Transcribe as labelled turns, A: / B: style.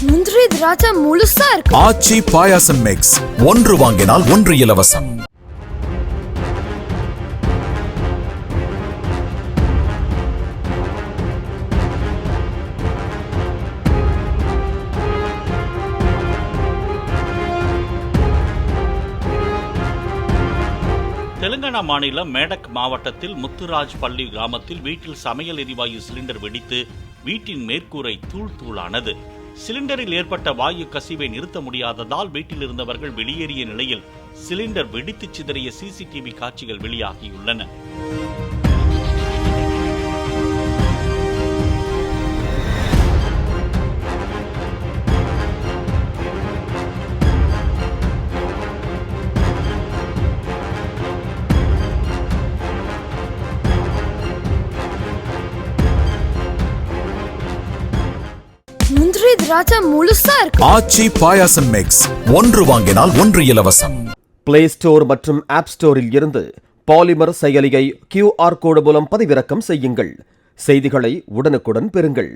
A: முந்திரி திராட்சை முழுசா இருக்கு.
B: ஆச்சி பாயாசம் மிக்ஸ், ஒன்று வாங்கினால் ஒன்று இலவசம்.
C: தெலுங்கானா மாநிலம் மேடக் மாவட்டத்தில் முத்துராஜ் பள்ளி கிராமத்தில் வீட்டில் சமையல் எரிவாயு சிலிண்டர் வெடித்து வீட்டின் மேற்கூரை தூள் தூளானது. சிலிண்டரில் ஏற்பட்ட வாயு கசிவை நிறுத்த முடியாததால் வீட்டில் இருந்தவர்கள் வெளியேறிய நிலையில் சிலிண்டர் வெடித்து சிதறிய சிசிடிவி காட்சிகள் வெளியாகியுள்ளன.
A: முந்திரி திராட்சை முழுசா இருக்கு.
B: ஆச்சி பாயாசம் மிக்ஸ், ஒன்று வாங்கினால் ஒன்று இலவசம்.
D: பிளே ஸ்டோர் மற்றும் ஆப் ஸ்டோரில் இருந்து பாலிமர் செயலியை QR கோடு மூலம் பதிவிறக்கம் செய்யுங்கள். செய்திகளை உடனுக்குடன் பெறுங்கள்.